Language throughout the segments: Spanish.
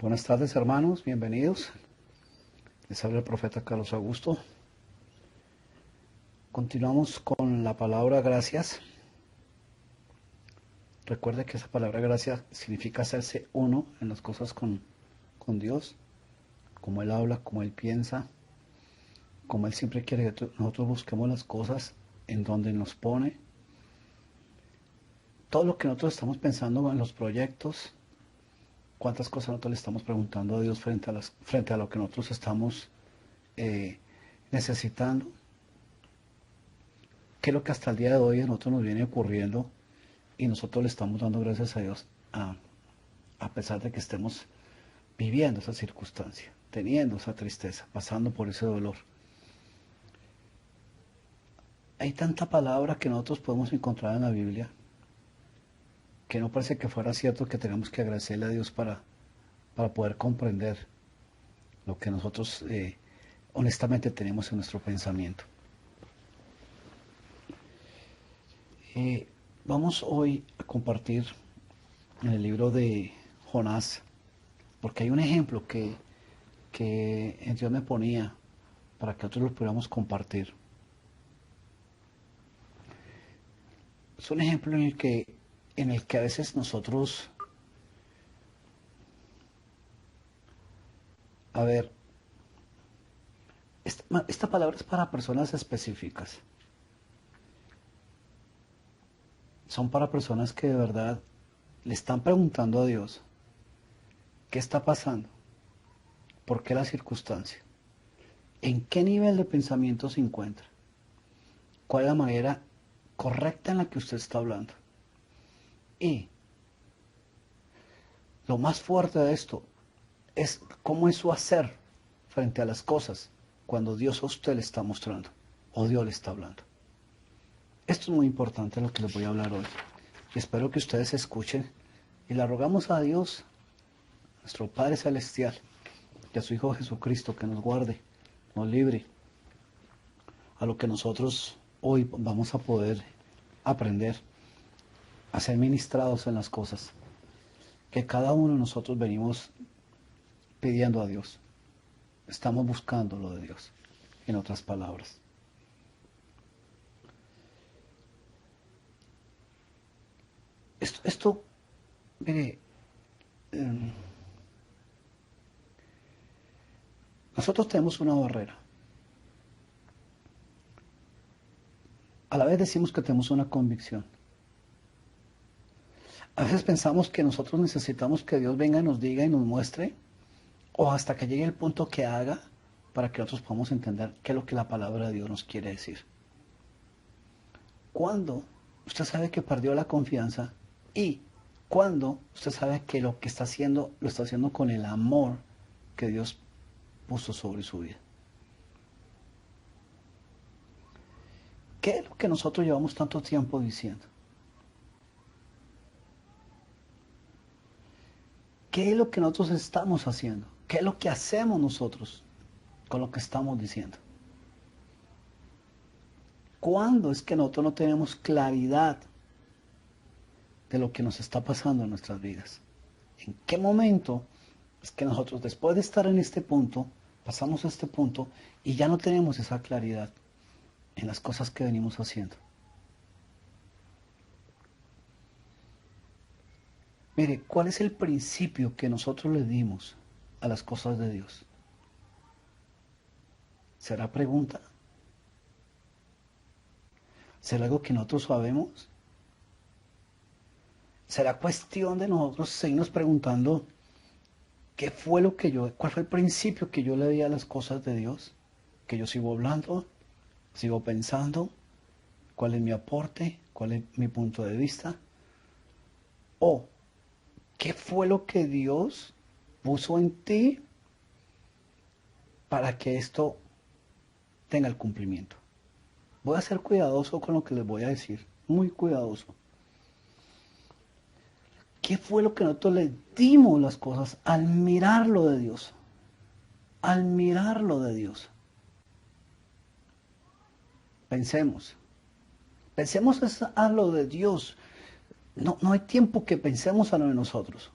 Buenas tardes, hermanos, bienvenidos. Les habla el profeta Carlos Augusto. Continuamos con la palabra gracias. Recuerde que esa palabra gracias significa hacerse uno en las cosas con Dios, como Él habla, como Él piensa, como Él siempre quiere que nosotros busquemos las cosas en donde nos pone. Todo lo que nosotros estamos pensando en los proyectos, cuántas cosas nosotros le estamos preguntando a Dios frente a lo que nosotros estamos necesitando. ¿Qué es lo que hasta el día de hoy a nosotros nos viene ocurriendo y nosotros le estamos dando gracias a Dios a pesar de que estemos viviendo esa circunstancia, teniendo esa tristeza, pasando por ese dolor? Hay tanta palabra que nosotros podemos encontrar en la Biblia que no parece que fuera cierto que tenemos que agradecerle a Dios para poder comprender lo que nosotros honestamente tenemos en nuestro pensamiento. Vamos hoy a compartir en el libro de Jonás, porque hay un ejemplo que Dios me ponía para que nosotros lo pudiéramos compartir. Es un ejemplo en el que a veces nosotros, a ver, esta palabra es para personas específicas. Son para personas que de verdad le están preguntando a Dios qué está pasando, por qué la circunstancia, en qué nivel de pensamiento se encuentra, cuál es la manera correcta en la que usted está hablando. Y lo más fuerte de esto es cómo es su hacer frente a las cosas cuando Dios a usted le está mostrando o Dios le está hablando. Esto es muy importante lo que les voy a hablar hoy. Y espero que ustedes escuchen y le rogamos a Dios, nuestro Padre Celestial, y a su Hijo Jesucristo que nos guarde, nos libre a lo que nosotros hoy vamos a poder aprender, a ser ministrados en las cosas que cada uno de nosotros venimos pidiendo a Dios. Estamos buscando lo de Dios, en otras palabras. Mire, nosotros tenemos una barrera. A la vez decimos que tenemos una convicción. A veces pensamos que nosotros necesitamos que Dios venga y nos diga y nos muestre, o hasta que llegue el punto que haga para que nosotros podamos entender qué es lo que la palabra de Dios nos quiere decir. Cuando usted sabe que perdió la confianza y cuando usted sabe que lo que está haciendo lo está haciendo con el amor que Dios puso sobre su vida. ¿Qué es lo que nosotros llevamos tanto tiempo diciendo? ¿Qué es lo que nosotros estamos haciendo? ¿Qué es lo que hacemos nosotros con lo que estamos diciendo? ¿Cuándo es que nosotros no tenemos claridad de lo que nos está pasando en nuestras vidas? ¿En qué momento es que nosotros, después de estar en este punto, pasamos a este punto y ya no tenemos esa claridad en las cosas que venimos haciendo? Mire, ¿cuál es el principio que nosotros le dimos a las cosas de Dios? ¿Será pregunta? ¿Será algo que nosotros sabemos? ¿Será cuestión de nosotros seguirnos preguntando cuál fue el principio que yo le di a las cosas de Dios? Que yo sigo hablando, sigo pensando, cuál es mi aporte, cuál es mi punto de vista. ¿O qué fue lo que Dios puso en ti para que esto tenga el cumplimiento? Voy a ser cuidadoso con lo que les voy a decir, muy cuidadoso. ¿Qué fue lo que nosotros le dimos las cosas al mirarlo de Dios? Al mirarlo de Dios. Pensemos a lo de Dios. No hay tiempo que pensemos a lo de nosotros.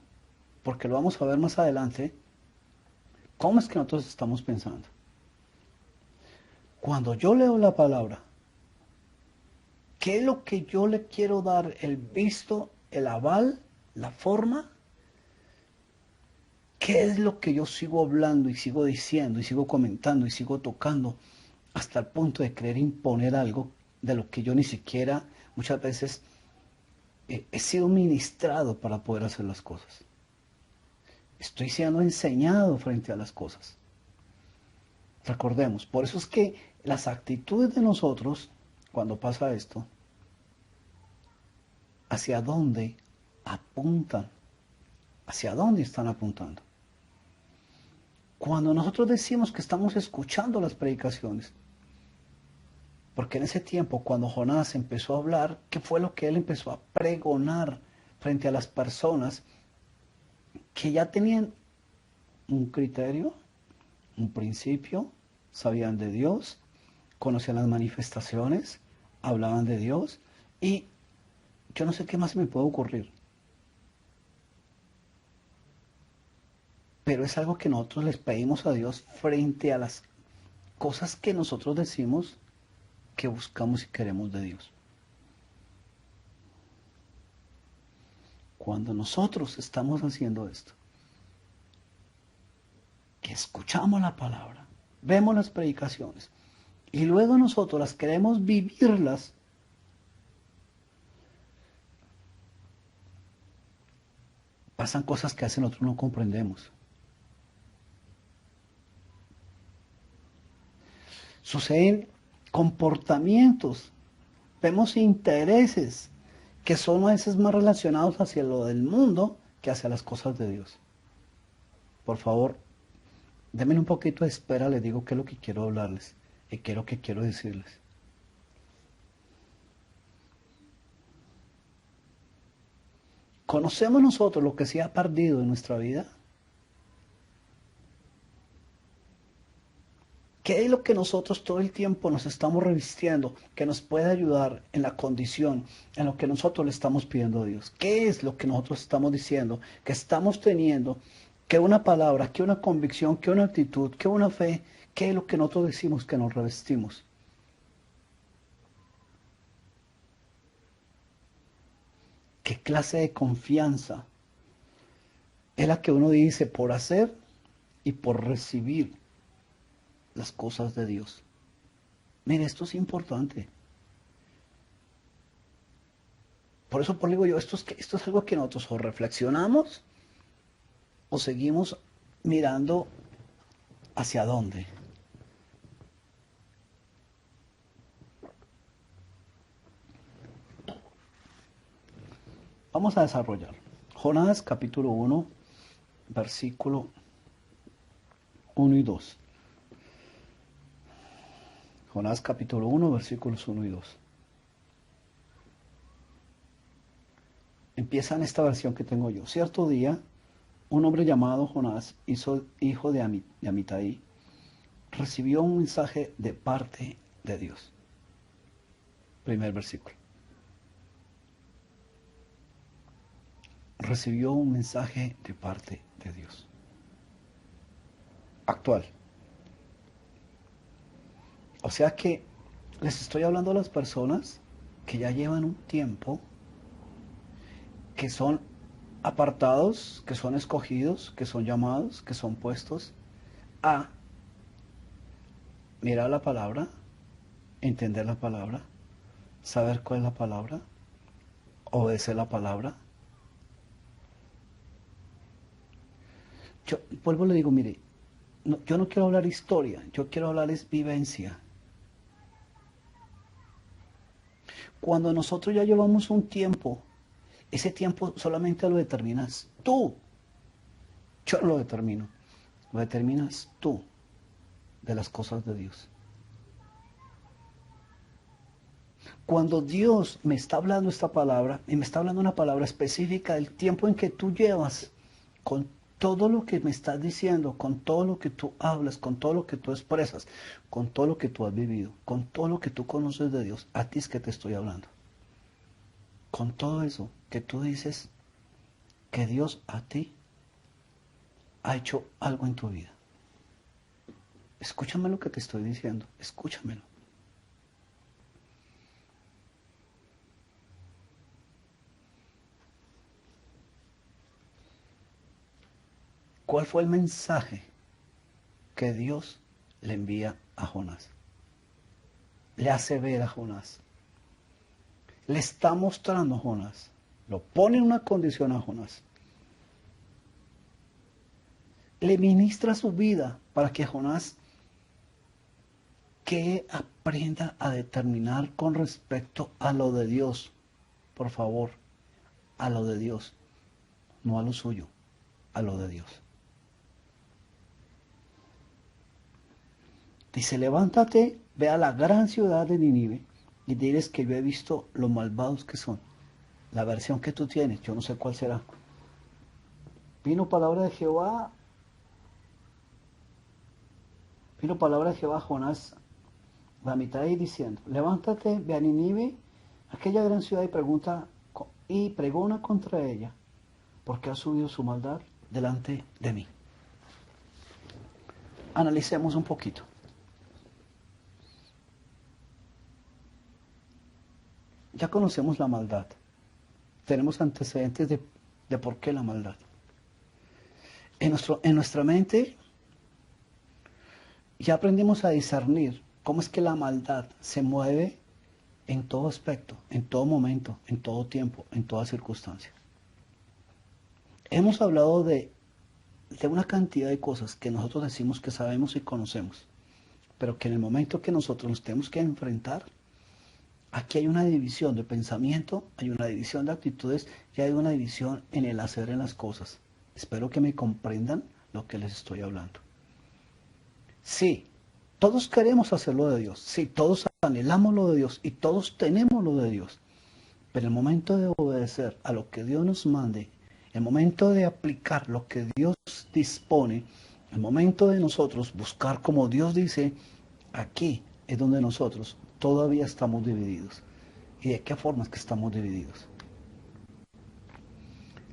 porque lo vamos a ver más adelante, cómo es que nosotros estamos pensando. Cuando yo leo la palabra, ¿qué es lo que yo le quiero dar? El visto, el aval, la forma. ¿Qué es lo que yo sigo hablando y sigo diciendo y sigo comentando y sigo tocando hasta el punto de querer imponer algo de lo que yo ni siquiera muchas veces he sido ministrado para poder hacer las cosas? Estoy siendo enseñado frente a las cosas. Recordemos, por eso es que las actitudes de nosotros, cuando pasa esto, ¿hacia dónde apuntan? ¿Hacia dónde están apuntando? Cuando nosotros decimos que estamos escuchando las predicaciones, porque en ese tiempo, cuando Jonás empezó a hablar, ¿qué fue lo que él empezó a pregonar frente a las personas que ya tenían un criterio, un principio, sabían de Dios, conocían las manifestaciones, hablaban de Dios, y yo no sé qué más me puede ocurrir? Pero es algo que nosotros les pedimos a Dios frente a las cosas que nosotros decimos que buscamos y queremos de Dios. Cuando nosotros estamos haciendo esto, que escuchamos la palabra, vemos las predicaciones y luego nosotros las queremos vivirlas, pasan cosas que a veces nosotros no comprendemos. Suceden comportamientos, vemos intereses que son a veces más relacionados hacia lo del mundo que hacia las cosas de Dios. Por favor, denme un poquito de espera, les digo qué es lo que quiero hablarles y qué es lo que quiero decirles. ¿Conocemos nosotros lo que se ha perdido en nuestra vida? ¿Qué es lo que nosotros todo el tiempo nos estamos revistiendo que nos puede ayudar en la condición, en lo que nosotros le estamos pidiendo a Dios? ¿Qué es lo que nosotros estamos diciendo, que estamos teniendo, que una palabra, que una convicción, que una actitud, que una fe? ¿Qué es lo que nosotros decimos que nos revestimos? ¿Qué clase de confianza es la que uno dice por hacer y por recibir las cosas de Dios? Mire, esto es importante. Por eso digo yo, esto es algo que nosotros o reflexionamos o seguimos mirando hacia dónde. Vamos a desarrollar. Jonás capítulo 1, versículo 1 y 2. Jonás capítulo 1, versículos 1 y 2. Empieza en esta versión que tengo yo. Cierto día, un hombre llamado Jonás, hijo de Amitai, recibió un mensaje de parte de Dios. Primer versículo. Recibió un mensaje de parte de Dios. Actual. O sea que les estoy hablando a las personas que ya llevan un tiempo, que son apartados, que son escogidos, que son llamados, que son puestos a mirar la palabra, entender la palabra, saber cuál es la palabra, obedecer la palabra. Yo vuelvo y le digo, mire, no, yo no quiero hablar historia, yo quiero hablarles vivencia. Cuando nosotros ya llevamos un tiempo, ese tiempo solamente lo determinas tú. Yo no lo determino. Lo determinas tú de las cosas de Dios. Cuando Dios me está hablando esta palabra, y me está hablando una palabra específica del tiempo en que tú llevas, con todo lo que me estás diciendo, con todo lo que tú hablas, con todo lo que tú expresas, con todo lo que tú has vivido, con todo lo que tú conoces de Dios, a ti es que te estoy hablando. Con todo eso que tú dices que Dios a ti ha hecho algo en tu vida. Escúchame lo que te estoy diciendo, escúchamelo. ¿Cuál fue el mensaje que Dios le envía a Jonás? Le hace ver a Jonás. Le está mostrando a Jonás. Lo pone en una condición a Jonás. Le ministra su vida para que Jonás que aprenda a determinar con respecto a lo de Dios. Por favor, a lo de Dios. No a lo suyo, a lo de Dios. Dice, levántate, ve a la gran ciudad de Nínive y diles que yo he visto lo malvados que son. La versión que tú tienes, yo no sé cuál será. Vino palabra de Jehová a Jonás la mitad ahí diciendo, levántate, ve a Nínive, aquella gran ciudad y pregona contra ella, porque ha subido su maldad delante de mí. Analicemos un poquito. Ya conocemos la maldad. Tenemos antecedentes de por qué la maldad. En nuestra mente ya aprendimos a discernir cómo es que la maldad se mueve en todo aspecto, en todo momento, en todo tiempo, en toda circunstancia. Hemos hablado de una cantidad de cosas que nosotros decimos que sabemos y conocemos, pero que en el momento que nosotros nos tenemos que enfrentar, aquí hay una división de pensamiento, hay una división de actitudes y hay una división en el hacer en las cosas. Espero que me comprendan lo que les estoy hablando. Sí, todos queremos hacer lo de Dios, sí, todos anhelamos lo de Dios y todos tenemos lo de Dios. Pero el momento de obedecer a lo que Dios nos mande, el momento de aplicar lo que Dios dispone, el momento de nosotros buscar como Dios dice, aquí es donde nosotros todavía estamos divididos. ¿Y de qué forma es que estamos divididos?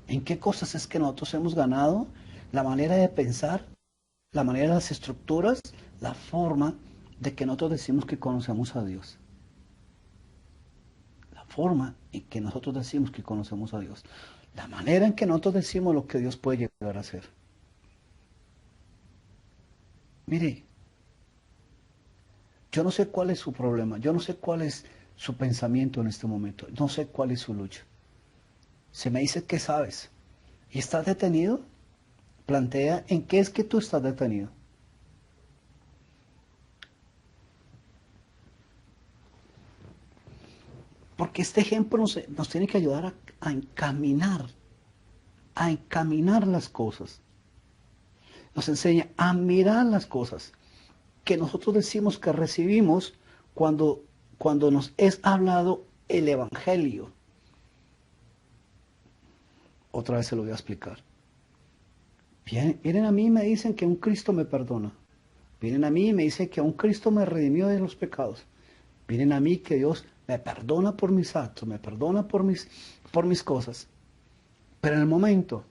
¿En qué cosas es que nosotros hemos ganado la manera de pensar, la manera de las estructuras, la forma de que nosotros decimos que conocemos a Dios? La forma en que nosotros decimos que conocemos a Dios. La manera en que nosotros decimos lo que Dios puede llegar a hacer. Mire, yo no sé cuál es su problema, yo no sé cuál es su pensamiento en este momento, no sé cuál es su lucha. Se me dice que sabes y estás detenido, plantea en qué es que tú estás detenido. Porque este ejemplo nos tiene que ayudar a encaminar las cosas. Nos enseña a mirar las cosas que nosotros decimos que recibimos cuando nos es hablado el Evangelio. Otra vez se lo voy a explicar. Vienen a mí y me dicen que un Cristo me perdona. Vienen a mí y me dicen que un Cristo me redimió de los pecados. Vienen a mí que Dios me perdona por mis actos, me perdona por mis cosas. Pero en el momento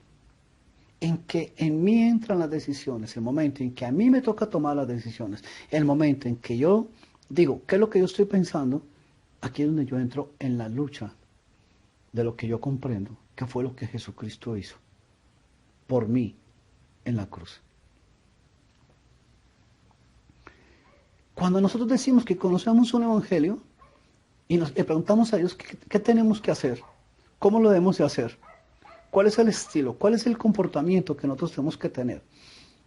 en que en mí entran las decisiones, el momento en que a mí me toca tomar las decisiones, el momento en que yo digo, ¿qué es lo que yo estoy pensando? Aquí es donde yo entro en la lucha de lo que yo comprendo, que fue lo que Jesucristo hizo por mí en la cruz. Cuando nosotros decimos que conocemos un evangelio y le preguntamos a Dios qué tenemos que hacer, cómo lo debemos de hacer, cuál es el estilo, cuál es el comportamiento que nosotros tenemos que tener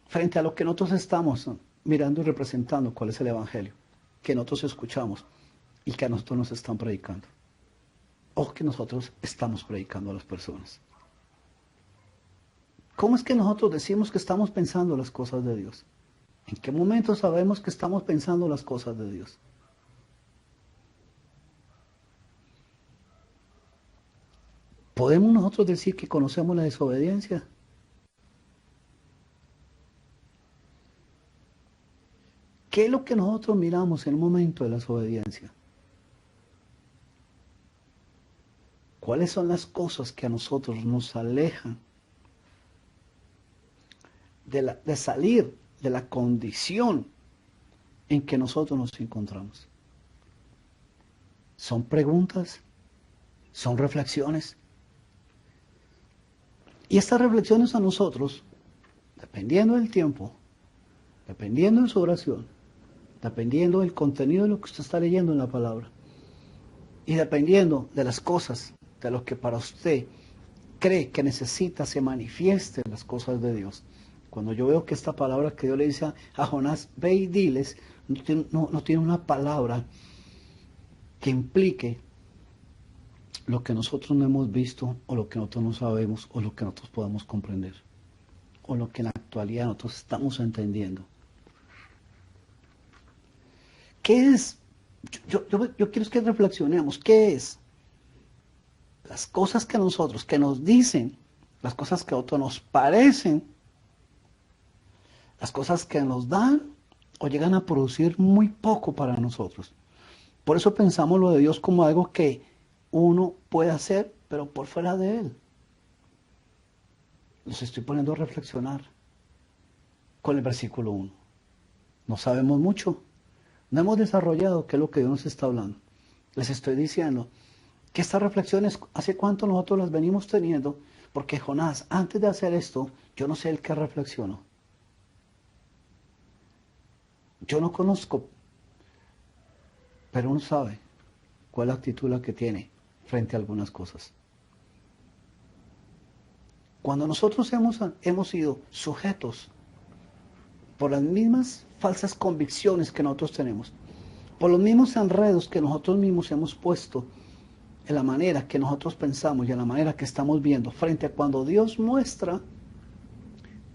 frente a lo que nosotros estamos mirando y representando, cuál es el evangelio que nosotros escuchamos y que a nosotros nos están predicando o que nosotros estamos predicando a las personas. ¿Cómo es que nosotros decimos que estamos pensando las cosas de Dios? ¿En qué momento sabemos que estamos pensando las cosas de Dios? ¿Podemos nosotros decir que conocemos la desobediencia? ¿Qué es lo que nosotros miramos en el momento de la desobediencia? ¿Cuáles son las cosas que a nosotros nos alejan de salir de la condición en que nosotros nos encontramos. Son preguntas, son reflexiones. Y estas reflexiones a nosotros, dependiendo del tiempo, dependiendo de su oración, dependiendo del contenido de lo que usted está leyendo en la palabra, y dependiendo de las cosas, de lo que para usted cree que necesita se manifieste en las cosas de Dios. Cuando yo veo que esta palabra que Dios le dice a Jonás, ve y diles, no tiene una palabra que implique lo que nosotros no hemos visto, o lo que nosotros no sabemos, o lo que nosotros podamos comprender, o lo que en la actualidad nosotros estamos entendiendo. ¿Qué es? Yo quiero que reflexionemos. ¿Qué es? Las cosas que nosotros, que nos dicen, las cosas que a otros nos parecen, las cosas que nos dan o llegan a producir muy poco para nosotros. Por eso pensamos lo de Dios como algo que uno puede hacer, pero por fuera de Él. Los estoy poniendo a reflexionar con el versículo 1. No sabemos mucho. No hemos desarrollado qué es lo que Dios nos está hablando. Les estoy diciendo que estas reflexiones, ¿hace cuánto nosotros las venimos teniendo? Porque Jonás, antes de hacer esto, yo no sé el que reflexionó. Yo no conozco, pero uno sabe cuál es la actitud la que tiene frente a algunas cosas. Cuando nosotros hemos sido sujetos por las mismas falsas convicciones que nosotros tenemos, por los mismos enredos que nosotros mismos hemos puesto en la manera que nosotros pensamos y en la manera que estamos viendo, frente a cuando Dios muestra,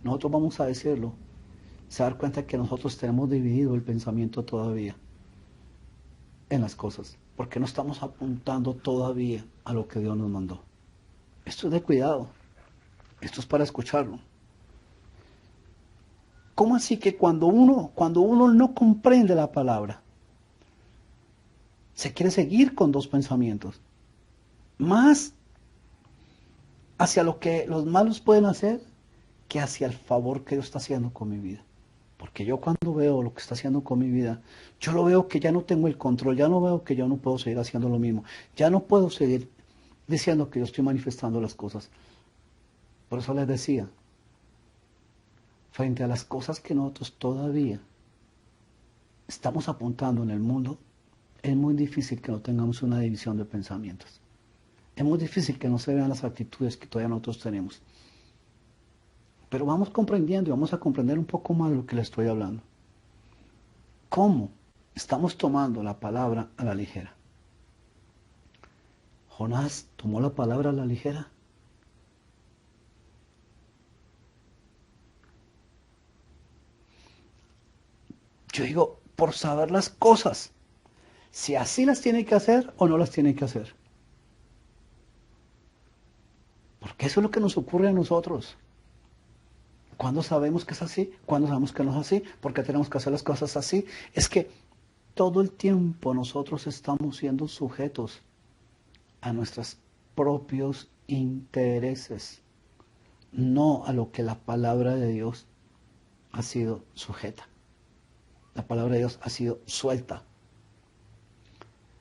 nosotros vamos a decirlo, se dar cuenta que nosotros tenemos dividido el pensamiento todavía en las cosas, porque no estamos apuntando todavía a lo que Dios nos mandó. Esto es de cuidado, esto es para escucharlo. ¿Cómo así que cuando uno no comprende la palabra, se quiere seguir con dos pensamientos? Más hacia lo que los malos pueden hacer que hacia el favor que Dios está haciendo con mi vida. Porque yo cuando veo lo que está haciendo con mi vida, yo lo veo que ya no tengo el control, ya no veo que yo no puedo seguir haciendo lo mismo, ya no puedo seguir diciendo que yo estoy manifestando las cosas. Por eso les decía, frente a las cosas que nosotros todavía estamos apuntando en el mundo, es muy difícil que no tengamos una división de pensamientos. Es muy difícil que no se vean las actitudes que todavía nosotros tenemos. Pero vamos comprendiendo y vamos a comprender un poco más lo que le estoy hablando. ¿Cómo estamos tomando la palabra a la ligera? Jonás tomó la palabra a la ligera. Yo digo, por saber las cosas, si así las tiene que hacer o no las tiene que hacer. Porque eso es lo que nos ocurre a nosotros. ¿Cuándo sabemos que es así? ¿Cuándo sabemos que no es así? ¿Por qué tenemos que hacer las cosas así? Es que todo el tiempo nosotros estamos siendo sujetos a nuestros propios intereses, no a lo que la palabra de Dios ha sido sujeta. La palabra de Dios ha sido suelta.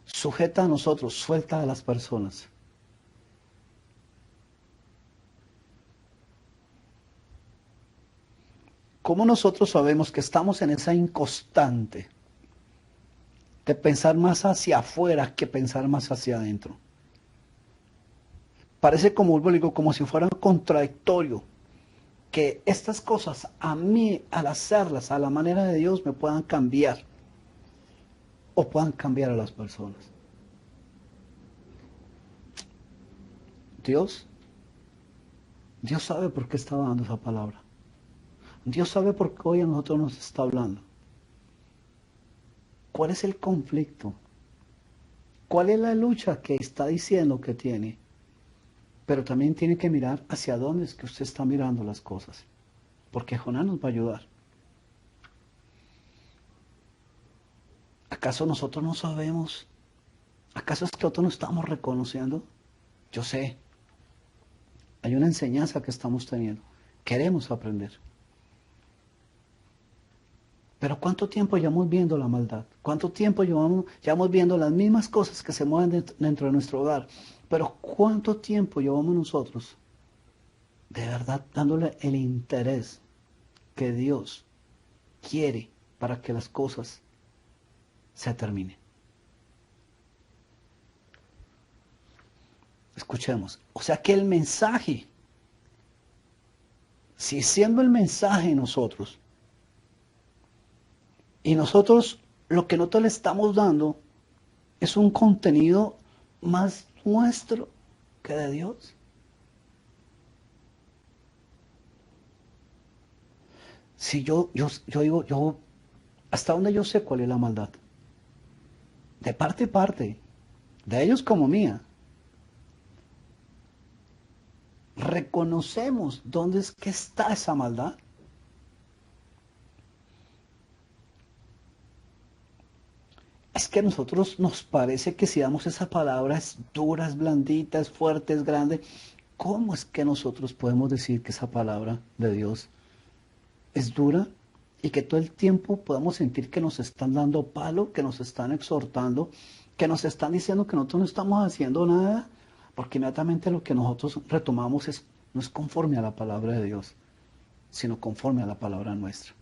Sujeta a nosotros, suelta a las personas. ¿Cómo nosotros sabemos que estamos en esa inconstante de pensar más hacia afuera que pensar más hacia adentro? Parece como si fuera contradictorio que estas cosas a mí, al hacerlas a la manera de Dios, me puedan cambiar o puedan cambiar a las personas. Dios sabe por qué estaba dando esa palabra. Dios sabe por qué hoy a nosotros nos está hablando. ¿Cuál es el conflicto? ¿Cuál es la lucha que está diciendo que tiene? Pero también tiene que mirar hacia dónde es que usted está mirando las cosas. Porque Jonás nos va a ayudar. ¿Acaso nosotros no sabemos? ¿Acaso es que nosotros no estamos reconociendo? Yo sé. Hay una enseñanza que estamos teniendo. Queremos aprender. Pero ¿cuánto tiempo llevamos viendo la maldad? ¿Cuánto tiempo llevamos viendo las mismas cosas que se mueven dentro de nuestro hogar? Pero ¿cuánto tiempo llevamos nosotros de verdad dándole el interés que Dios quiere para que las cosas se terminen? Escuchemos. O sea que el mensaje, si siendo el mensaje nosotros, y nosotros lo que nosotros le estamos dando es un contenido más nuestro que de Dios. Si yo digo, hasta donde yo sé cuál es la maldad, de parte y parte, de ellos como mía, reconocemos dónde es que está esa maldad. Es que a nosotros nos parece que si damos esa palabra es dura, es blandita, es fuerte, es grande. ¿Cómo es que nosotros podemos decir que esa palabra de Dios es dura y que todo el tiempo podamos sentir que nos están dando palo, que nos están exhortando, que nos están diciendo que nosotros no estamos haciendo nada? Porque inmediatamente lo que nosotros retomamos no es conforme a la palabra de Dios, sino conforme a la palabra nuestra.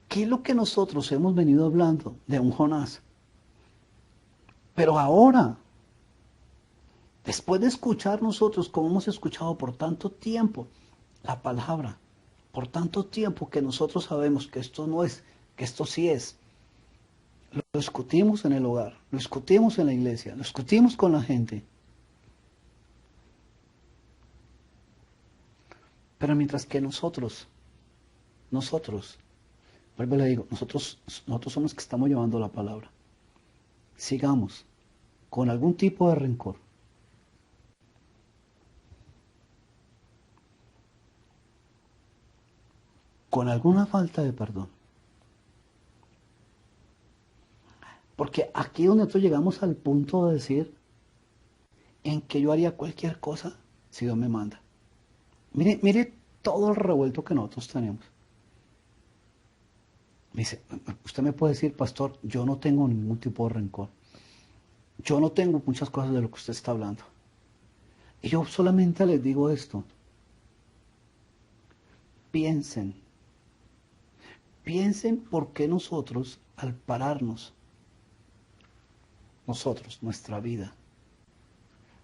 ¿Qué es lo que nosotros hemos venido hablando de un Jonás? Pero ahora, después de escuchar nosotros, como hemos escuchado por tanto tiempo la palabra, por tanto tiempo que nosotros sabemos que esto no es, que esto sí es, lo discutimos en el hogar, lo discutimos en la iglesia, lo discutimos con la gente. Pero mientras que nosotros, vuelvo y le digo, nosotros somos los que estamos llevando la palabra. Sigamos con algún tipo de rencor, con alguna falta de perdón. Porque aquí es donde nosotros llegamos al punto de decir en que yo haría cualquier cosa si Dios me manda. Mire todo el revuelto que nosotros tenemos. Me dice, usted me puede decir, pastor, yo no tengo ningún tipo de rencor. Yo no tengo muchas cosas de lo que usted está hablando. Y yo solamente les digo esto. Piensen por qué nosotros, al pararnos, nuestra vida,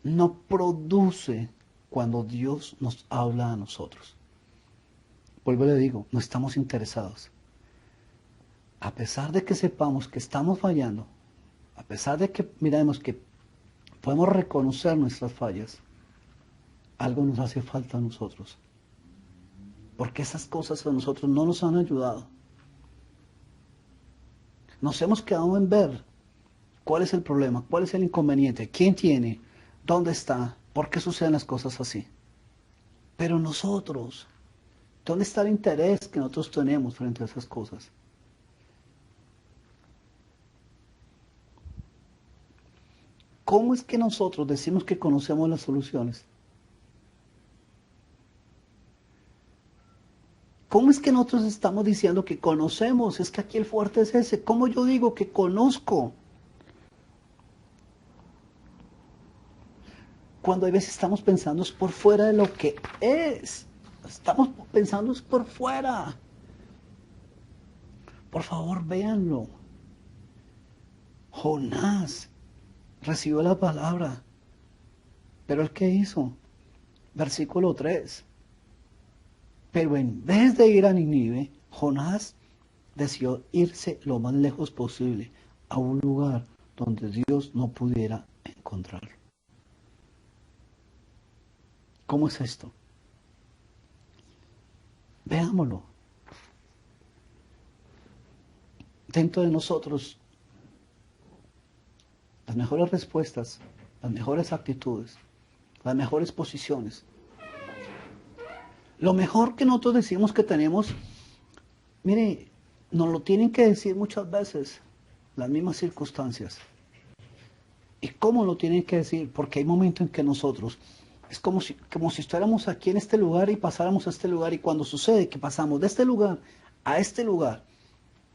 no produce cuando Dios nos habla a nosotros. Vuelvo y le digo, no estamos interesados. A pesar de que sepamos que estamos fallando, a pesar de que miremos que podemos reconocer nuestras fallas, algo nos hace falta a nosotros. Porque esas cosas a nosotros no nos han ayudado. Nos hemos quedado en ver cuál es el problema, cuál es el inconveniente, quién tiene, dónde está, por qué suceden las cosas así. Pero nosotros, ¿dónde está el interés que nosotros tenemos frente a esas cosas? ¿Cómo es que nosotros decimos que conocemos las soluciones? ¿Cómo es que nosotros estamos diciendo que conocemos? Es que aquí el fuerte es ese. ¿Cómo yo digo que conozco? Cuando a veces estamos pensando es por fuera de lo que es. Estamos pensando es por fuera. Por favor, véanlo. Jonás recibió la palabra. Pero ¿el qué hizo? Versículo 3. Pero en vez de ir a Nínive, Jonás decidió irse lo más lejos posible a un lugar donde Dios no pudiera encontrarlo. ¿Cómo es esto? Veámoslo. Dentro de nosotros, las mejores respuestas, las mejores actitudes, las mejores posiciones. Lo mejor que nosotros decimos que tenemos, mire, nos lo tienen que decir muchas veces las mismas circunstancias. ¿Y cómo lo tienen que decir? Porque hay momentos en que nosotros, es como si estuviéramos aquí en este lugar y pasáramos a este lugar, y cuando sucede que pasamos de este lugar a este lugar,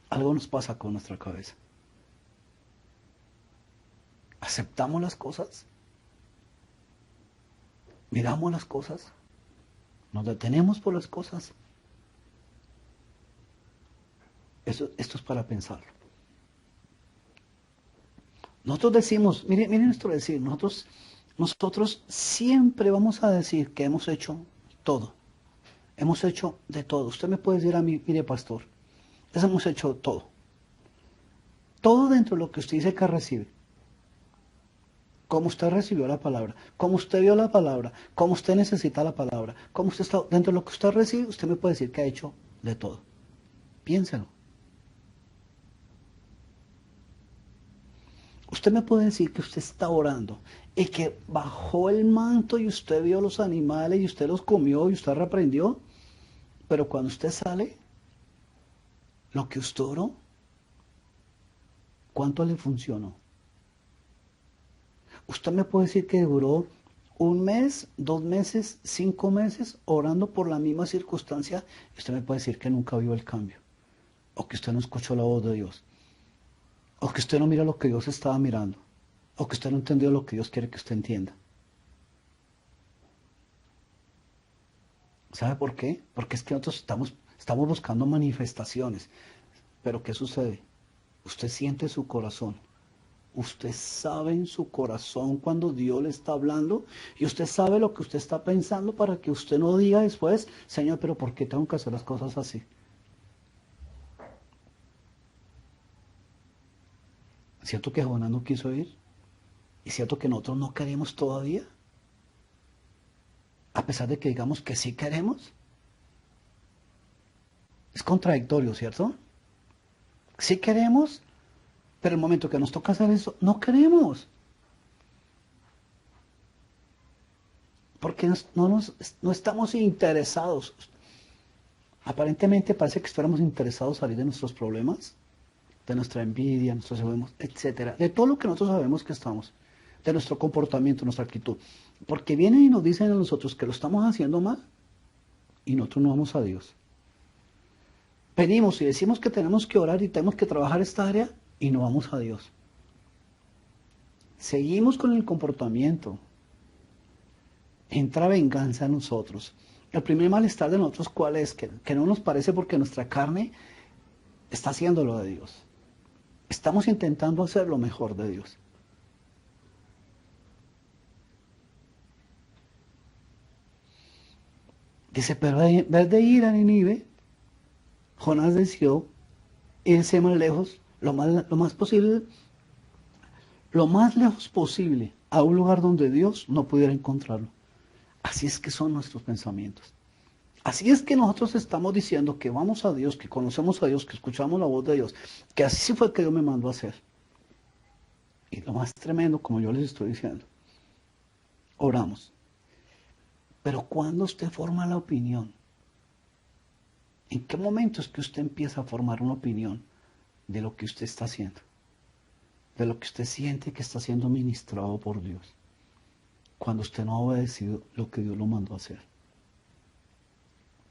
algo nos pasa con nuestra cabeza. ¿Aceptamos las cosas? ¿Miramos las cosas? ¿Nos detenemos por las cosas? Esto es para pensarlo. Nosotros decimos, miren esto de decir, nosotros siempre vamos a decir que hemos hecho todo. Hemos hecho de todo. Usted me puede decir a mí, mire pastor, hemos hecho todo. Todo dentro de lo que usted dice que recibe. Cómo usted recibió la palabra, cómo usted vio la palabra, cómo usted necesita la palabra, cómo usted está, dentro de lo que usted recibe, usted me puede decir que ha hecho de todo. Piénselo. Usted me puede decir que usted está orando y que bajó el manto y usted vio los animales y usted los comió y usted reprendió, pero cuando usted sale, lo que usted oró, ¿cuánto le funcionó? Usted me puede decir que duró 1 mes, 2 meses, 5 meses orando por la misma circunstancia, y usted me puede decir que nunca vio el cambio, o que usted no escuchó la voz de Dios, o que usted no mira lo que Dios estaba mirando, o que usted no entendió lo que Dios quiere que usted entienda. ¿Sabe por qué? Porque es que nosotros estamos buscando manifestaciones. Pero ¿qué sucede? Usted siente su corazón. Usted sabe en su corazón cuando Dios le está hablando, y usted sabe lo que usted está pensando para que usted no diga después, Señor, pero ¿por qué tengo que hacer las cosas así? ¿Cierto que Jonás no quiso ir? ¿Y cierto que nosotros no queremos todavía? A pesar de que digamos que sí queremos. Es contradictorio, ¿cierto? Sí queremos, pero el momento que nos toca hacer eso, no queremos. Porque no estamos interesados. Aparentemente parece que estuviéramos interesados en salir de nuestros problemas, de nuestra envidia, nuestros problemas, etcétera, de todo lo que nosotros sabemos que estamos, de nuestro comportamiento, nuestra actitud. Porque vienen y nos dicen a nosotros que lo estamos haciendo mal y nosotros no vamos a Dios. Pedimos y decimos que tenemos que orar y tenemos que trabajar esta área y no vamos a Dios. Seguimos con el comportamiento. Entra venganza en nosotros. El primer malestar de nosotros, ¿cuál es? Que no nos parece porque nuestra carne está haciendo lo de Dios. Estamos intentando hacer lo mejor de Dios. Dice, pero en vez de ir a Nínive, Jonás decidió irse más lejos, lo más posible, lo más lejos posible, a un lugar donde Dios no pudiera encontrarlo. Así es que son nuestros pensamientos. Así es que nosotros estamos diciendo que vamos a Dios, que conocemos a Dios, que escuchamos la voz de Dios, que así fue que Dios me mandó a hacer. Y lo más tremendo, como yo les estoy diciendo, oramos. Pero cuando usted forma la opinión, ¿en qué momento es que usted empieza a formar una opinión de lo que usted está haciendo? De lo que usted siente que está siendo ministrado por Dios. Cuando usted no ha obedecido lo que Dios lo mandó a hacer.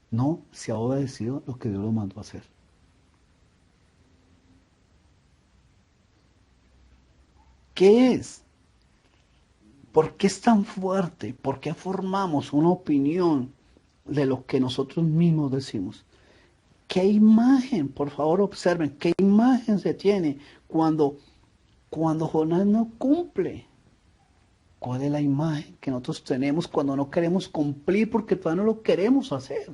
No se ha obedecido lo que Dios lo mandó a hacer. ¿Qué es? ¿Por qué es tan fuerte? ¿Por qué formamos una opinión de lo que nosotros mismos decimos? ¿Qué imagen, por favor observen, qué imagen se tiene cuando Jonás no cumple? ¿Cuál es la imagen que nosotros tenemos cuando no queremos cumplir porque todavía no lo queremos hacer?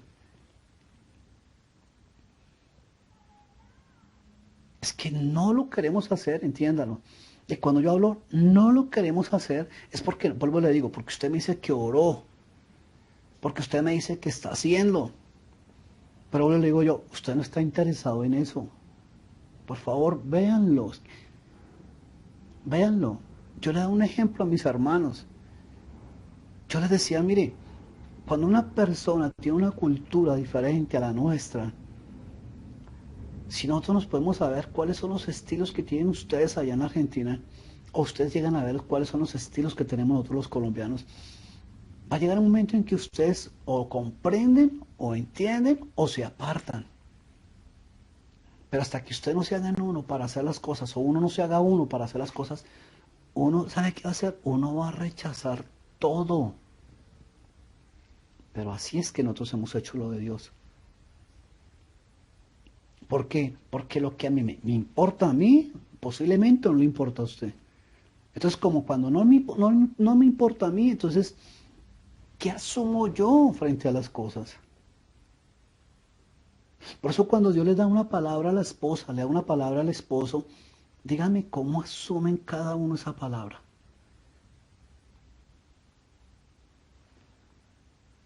Es que no lo queremos hacer, entiéndalo. Y cuando yo hablo, no lo queremos hacer, es porque, vuelvo y le digo, porque usted me dice que oró, porque usted me dice que está haciendo. Pero le digo yo, usted no está interesado en eso. Por favor, véanlo. Véanlo. Yo le doy un ejemplo a mis hermanos. Yo les decía, mire, cuando una persona tiene una cultura diferente a la nuestra, si nosotros nos podemos saber cuáles son los estilos que tienen ustedes allá en Argentina, o ustedes llegan a ver cuáles son los estilos que tenemos nosotros los colombianos, va a llegar un momento en que ustedes o comprenden o entienden o se apartan. Pero hasta que ustedes no se hagan uno para hacer las cosas, o uno no se haga uno para hacer las cosas, uno sabe qué va a hacer, uno va a rechazar todo. Pero así es que nosotros hemos hecho lo de Dios. ¿Por qué? Porque lo que a mí me importa a mí, posiblemente no le importa a usted. Entonces, como cuando no me importa a mí, entonces, ¿qué asumo yo frente a las cosas? Por eso cuando Dios le da una palabra a la esposa, le da una palabra al esposo, dígame cómo asumen cada uno esa palabra.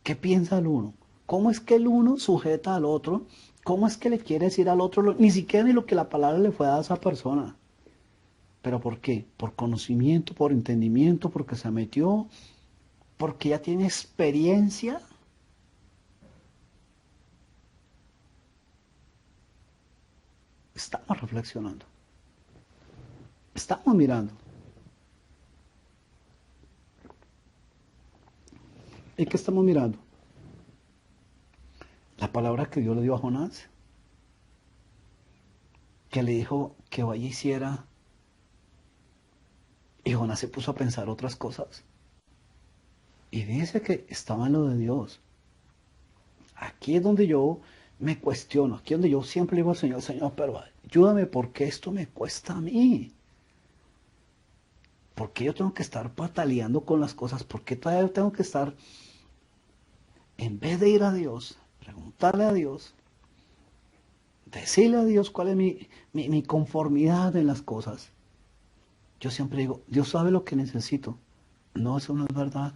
¿Qué piensa el uno? ¿Cómo es que el uno sujeta al otro? ¿Cómo es que le quiere decir al otro? Ni siquiera ni lo que la palabra le fue a esa persona. ¿Pero por qué? Por conocimiento, por entendimiento, porque se metió, porque ya tiene experiencia. Estamos reflexionando. Estamos mirando. ¿Y qué estamos mirando? La palabra que Dios le dio a Jonás, que le dijo que vaya y hiciera, y Jonás se puso a pensar otras cosas. Y dice que estaba en lo de Dios. Aquí es donde yo me cuestiono, aquí es donde yo siempre le digo al Señor, Señor, pero ayúdame porque esto me cuesta a mí. ¿Por qué yo tengo que estar pataleando con las cosas? ¿Por qué todavía tengo que estar, en vez de ir a Dios, preguntarle a Dios, decirle a Dios cuál es mi conformidad en las cosas? Yo siempre digo, Dios sabe lo que necesito. No, eso no es verdad.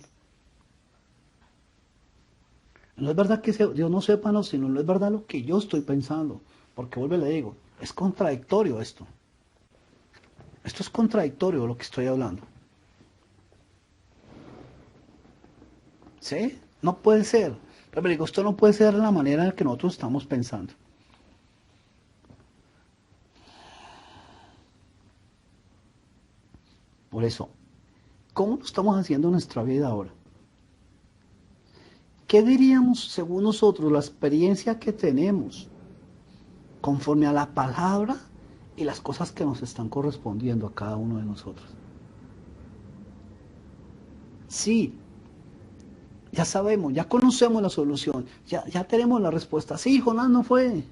No es verdad que Dios no sepa, no, sino no es verdad lo que yo estoy pensando. Porque vuelvo y le digo, es contradictorio esto. Esto es contradictorio lo que estoy hablando. ¿Sí? No puede ser. Pero digo, esto no puede ser de la manera en la que nosotros estamos pensando. Por eso, ¿cómo lo estamos haciendo en nuestra vida ahora? ¿Qué diríamos según nosotros, la experiencia que tenemos conforme a la palabra y las cosas que nos están correspondiendo a cada uno de nosotros? Sí, ya sabemos, ya conocemos la solución, ya tenemos la respuesta. Sí, Jonás no fue.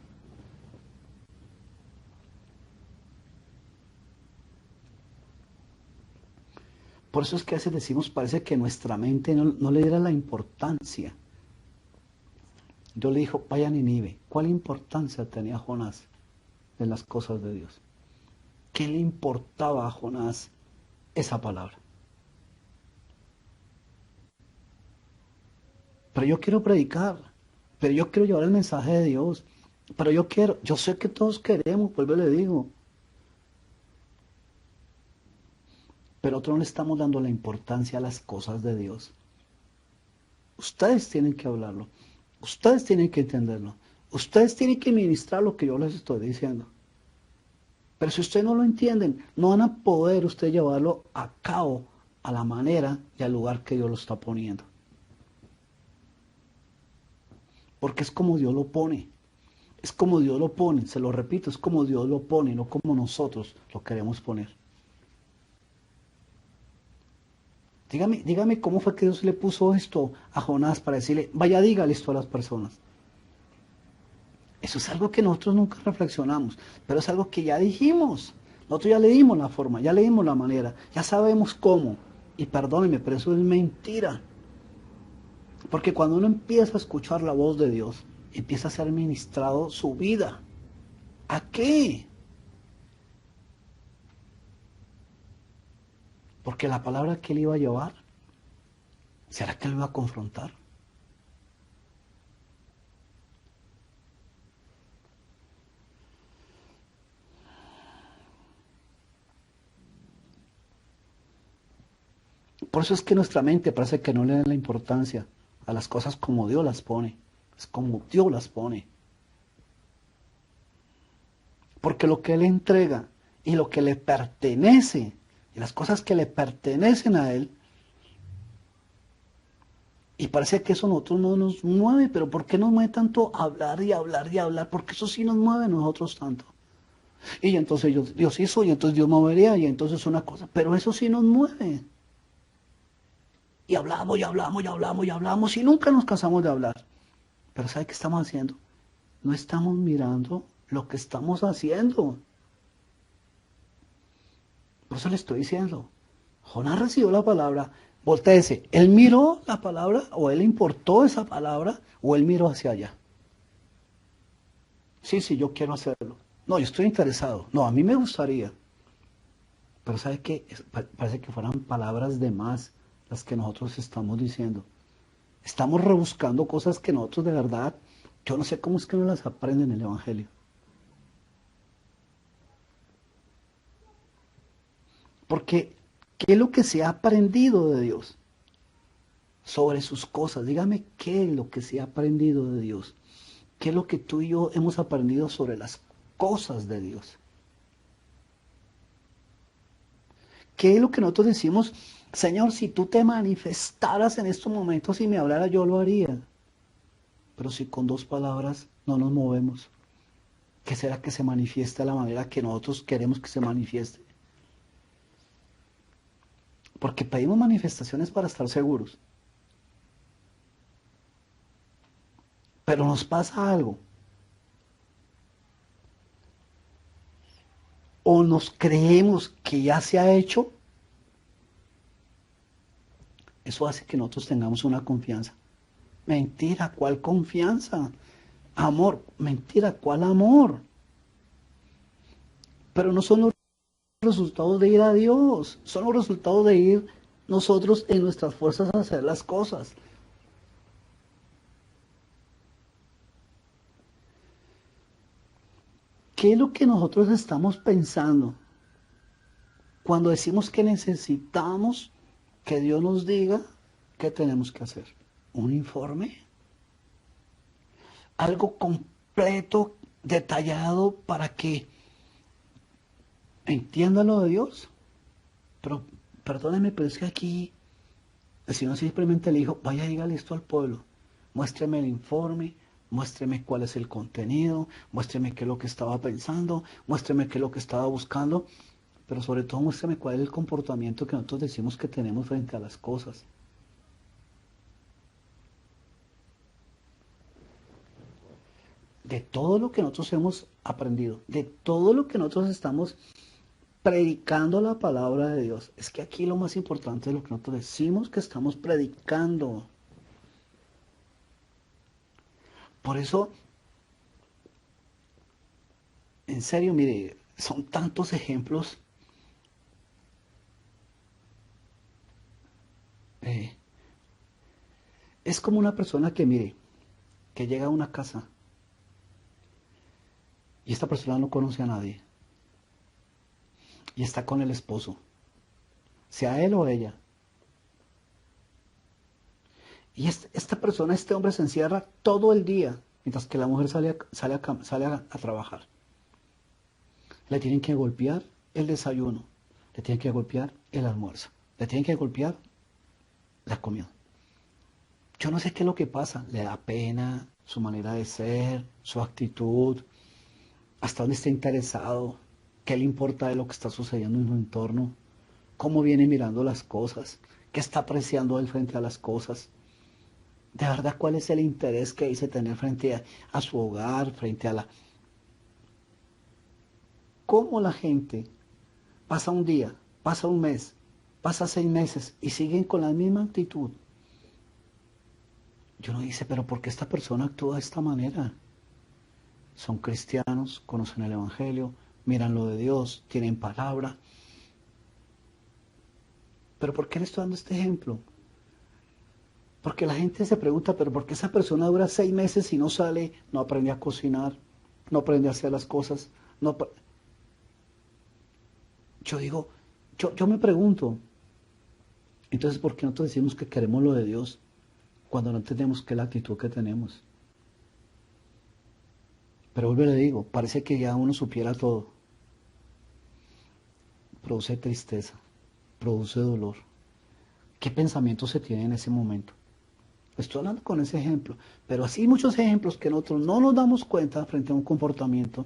Por eso es que a veces decimos, parece que nuestra mente no le diera la importancia. Dios le dijo, vaya a Nínive. ¿Cuál importancia tenía Jonás en las cosas de Dios? ¿Qué le importaba a Jonás esa palabra? Pero yo quiero predicar, pero yo quiero llevar el mensaje de Dios, pero yo sé que todos queremos, vuelvo y le digo, pero otros no le estamos dando la importancia a las cosas de Dios. Ustedes tienen que hablarlo, ustedes tienen que entenderlo, ustedes tienen que ministrar lo que yo les estoy diciendo. Pero si ustedes no lo entienden, no van a poder usted llevarlo a cabo a la manera y al lugar que Dios lo está poniendo. Porque es como Dios lo pone. Es como Dios lo pone, se lo repito, es como Dios lo pone, no como nosotros lo queremos poner. Dígame cómo fue que Dios le puso esto a Jonás para decirle, vaya, dígale esto a las personas. Eso es algo que nosotros nunca reflexionamos, pero es algo que ya dijimos. Nosotros ya le dimos la forma, ya le dimos la manera, ya sabemos cómo. Y perdónenme, pero eso es mentira. Porque cuando uno empieza a escuchar la voz de Dios, empieza a ser ministrado su vida. ¿A qué? Porque la palabra que él iba a llevar, ¿será que él iba a confrontar? Por eso es que nuestra mente parece que no le da la importancia a las cosas como Dios las pone. Es como Dios las pone. Porque lo que Él entrega y lo que le pertenece Y las cosas que le pertenecen a Él, y parece que eso a nosotros no nos mueve, pero ¿por qué nos mueve tanto hablar y hablar y hablar? Porque eso sí nos mueve a nosotros tanto. Y entonces Dios hizo, y entonces Dios movería, y entonces una cosa, pero eso sí nos mueve. Y hablamos, y hablamos, y hablamos, y hablamos, y nunca nos cansamos de hablar. Pero ¿sabe qué estamos haciendo? No estamos mirando lo que estamos haciendo. Por eso le estoy diciendo. Jonás recibió la palabra. Voltéese. ¿Él miró la palabra o él importó esa palabra o él miró hacia allá? Sí, sí, yo quiero hacerlo. No, yo estoy interesado. No, a mí me gustaría. Pero ¿sabe qué? Parece que fueran palabras de más las que nosotros estamos diciendo. Estamos rebuscando cosas que nosotros de verdad, yo no sé cómo es que no las aprenden en el Evangelio. Porque, ¿qué es lo que se ha aprendido de Dios sobre sus cosas? Dígame, ¿qué es lo que se ha aprendido de Dios? ¿Qué es lo que tú y yo hemos aprendido sobre las cosas de Dios? ¿Qué es lo que nosotros decimos? Señor, si tú te manifestaras en estos momentos y me hablaras, yo lo haría. Pero si con dos palabras no nos movemos, ¿qué será que se manifiesta de la manera que nosotros queremos que se manifieste? Porque pedimos manifestaciones para estar seguros. Pero nos pasa algo. O nos creemos que ya se ha hecho. Eso hace que nosotros tengamos una confianza. Mentira, ¿cuál confianza? Amor, mentira, ¿cuál amor? Pero no son los resultados de ir a Dios, son los resultados de ir nosotros en nuestras fuerzas a hacer las cosas. ¿Qué es lo que nosotros estamos pensando cuando decimos que necesitamos que Dios nos diga qué tenemos que hacer? ¿Un informe? ¿Algo completo, detallado para que entiendan lo de Dios? Pero perdónenme, pero es que aquí el Señor simplemente le dijo, vaya, dígale esto al pueblo, muéstreme el informe, muéstreme cuál es el contenido, muéstreme qué es lo que estaba pensando, muéstreme qué es lo que estaba buscando, pero sobre todo muéstreme cuál es el comportamiento que nosotros decimos que tenemos frente a las cosas. De todo lo que nosotros hemos aprendido, de todo lo que nosotros estamos predicando la palabra de Dios. Es que aquí lo más importante es lo que nosotros decimos que estamos predicando. Por eso, en serio, mire, son tantos ejemplos. eh, es como una persona que, mire, que llega a una casa y esta persona no conoce a nadie y está con el esposo, sea él o ella. Y esta persona, este hombre se encierra todo el día, mientras que la mujer sale a trabajar. Le tienen que golpear el desayuno, le tienen que golpear el almuerzo, le tienen que golpear la comida. Yo no sé qué es lo que pasa, le da pena su manera de ser, su actitud, hasta dónde está interesado, qué le importa de lo que está sucediendo en su entorno, cómo viene mirando las cosas, qué está apreciando él frente a las cosas. De verdad, ¿cuál es el interés que dice tener frente a su hogar, frente a la... ¿Cómo la gente pasa un día, pasa un mes, pasa 6 meses y siguen con la misma actitud? Yo no dice, pero ¿por qué esta persona actúa de esta manera? Son cristianos, conocen el Evangelio, miran lo de Dios, tienen palabra. Pero ¿por qué le estoy dando este ejemplo? Porque la gente se pregunta, pero ¿por qué esa persona dura 6 meses y no sale, no aprende a cocinar, no aprende a hacer las cosas? No, yo digo, yo me pregunto, entonces ¿por qué nosotros decimos que queremos lo de Dios cuando no entendemos qué es la actitud que tenemos? Pero vuelvo y le digo, parece que ya uno supiera todo. Produce tristeza. produce dolor. ¿Qué pensamiento se tiene en ese momento? Estoy hablando con ese ejemplo, pero así muchos ejemplos que nosotros no nos damos cuenta frente a un comportamiento,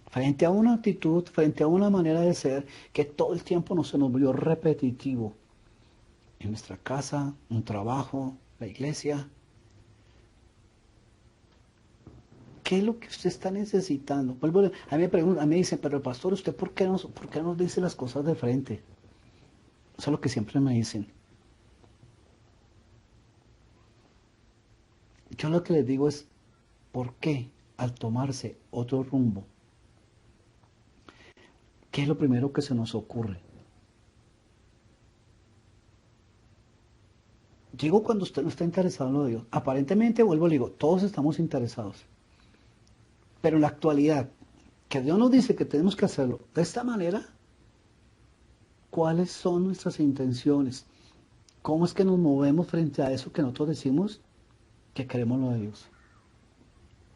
frente a una actitud, frente a una manera de ser que todo el tiempo se nos volvió repetitivo. En nuestra casa, un trabajo, la iglesia. ¿Qué es lo que usted está necesitando? A mí me preguntan, a mí me dicen, pero pastor, ¿usted por qué nos dice las cosas de frente? Eso es lo que siempre me dicen. Yo lo que les digo es, ¿por qué al tomarse otro rumbo? ¿Qué es lo primero que se nos ocurre? Digo cuando usted no está interesado en lo de Dios. Aparentemente, vuelvo y digo, todos estamos interesados. Pero en la actualidad, que Dios nos dice que tenemos que hacerlo de esta manera, ¿cuáles son nuestras intenciones? ¿Cómo es que nos movemos frente a eso que nosotros decimos que queremos lo de Dios?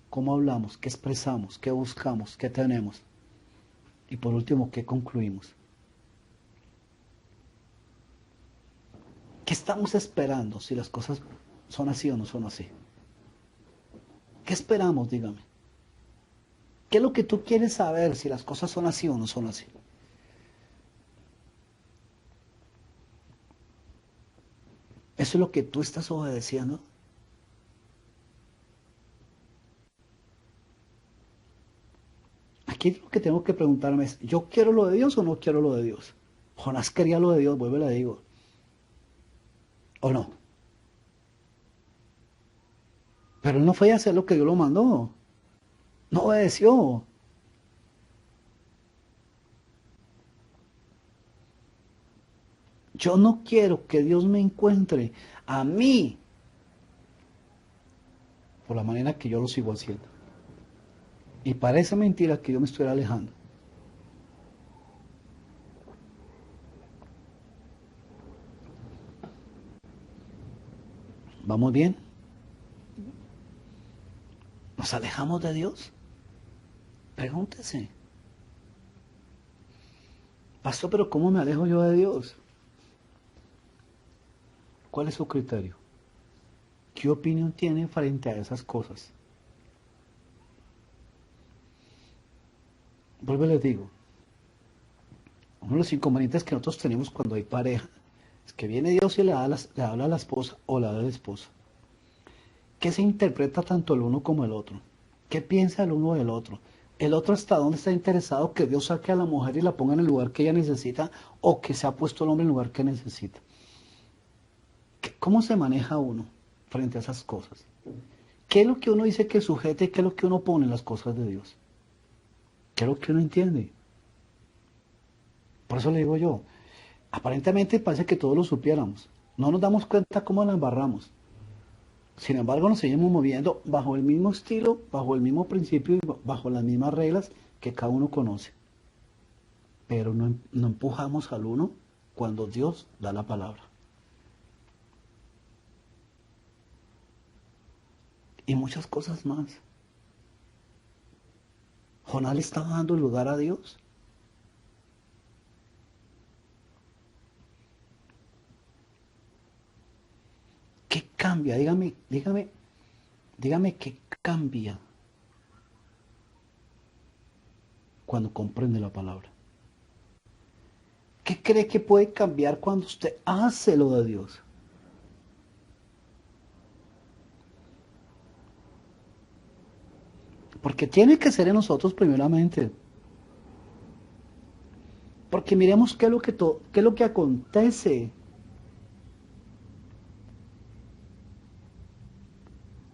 ¿Cómo hablamos? ¿Qué expresamos? ¿Qué buscamos? ¿Qué tenemos? Y por último, ¿qué concluimos? ¿Qué estamos esperando si las cosas son así o no son así? ¿Qué esperamos? Dígame. ¿Qué es lo que tú quieres saber si las cosas son así o no son así? ¿Eso es lo que tú estás obedeciendo? Aquí lo que tengo que preguntarme es, ¿yo quiero lo de Dios o no quiero lo de Dios? Jonás quería lo de Dios, vuelvo y le digo. ¿O no? Pero él no fue a hacer lo que Dios lo mandó. No obedeció. Yo no quiero que Dios me encuentre a mí por la manera que yo lo sigo haciendo. Y parece mentira que yo me estuviera alejando. ¿Vamos bien? ¿Nos alejamos de Dios? Pregúntese. Pastor, pero ¿cómo me alejo yo de Dios? ¿Cuál es su criterio? ¿Qué opinión tiene frente a esas cosas? Vuelvo y les digo, uno de los inconvenientes que nosotros tenemos cuando hay pareja es que viene Dios y le habla a la esposa o le habla a la esposa. ¿Qué se interpreta tanto el uno como el otro? ¿Qué piensa el uno del otro? ¿El otro hasta dónde está interesado que Dios saque a la mujer y la ponga en el lugar que ella necesita o que se ha puesto el hombre en el lugar que necesita? ¿Cómo se maneja uno frente a esas cosas? ¿Qué es lo que uno dice que sujete y qué es lo que uno pone en las cosas de Dios? ¿Qué es lo que uno entiende? Por eso le digo yo, aparentemente parece que todos lo supiéramos. No nos damos cuenta cómo la embarramos. Sin embargo, nos seguimos moviendo bajo el mismo estilo, bajo el mismo principio y bajo las mismas reglas que cada uno conoce. Pero no empujamos al uno cuando Dios da la palabra. Y muchas cosas más. Jonás le estaba dando lugar a Dios. ¿Qué cambia? Dígame qué cambia cuando comprende la palabra. ¿Qué cree que puede cambiar cuando usted hace lo de Dios? Porque tiene que ser en nosotros primeramente. Porque miremos qué es lo que acontece.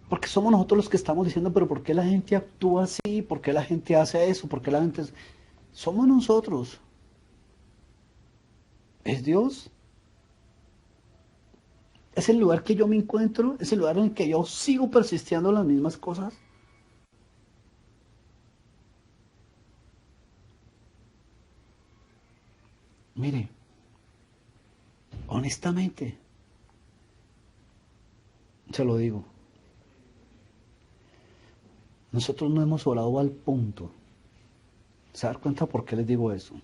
Porque somos nosotros los que estamos diciendo, pero ¿por qué la gente actúa así? ¿Por qué la gente hace eso? ¿Por qué la gente... Somos nosotros. ¿Es Dios? ¿Es el lugar que yo me encuentro? ¿Es el lugar en el que yo sigo persistiendo en las mismas cosas? Mire, honestamente, se lo digo, nosotros no hemos orado al punto. ¿Se dan cuenta por qué les digo eso?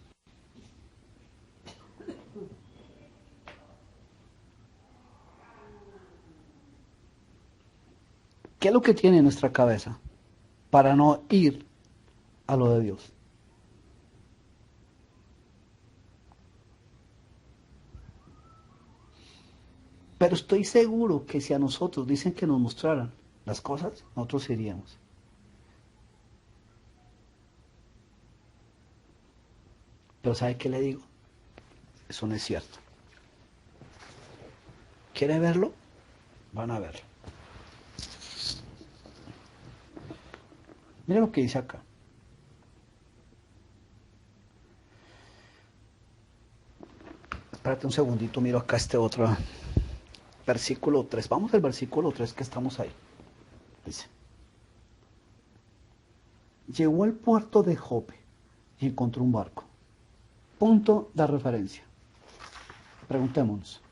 ¿Qué es lo que tiene en nuestra cabeza para no ir a lo de Dios? Pero estoy seguro que si a nosotros dicen que nos mostraran las cosas, nosotros iríamos. Pero ¿sabe qué le digo? Eso no es cierto. ¿Quiere verlo? Van a verlo. Mire lo que dice acá. Espérate un segundito, miro acá este otro versículo 3. Vamos al versículo 3 que estamos ahí. Dice, llegó al puerto de Jope y encontró un barco. Punto de referencia. Preguntémonos,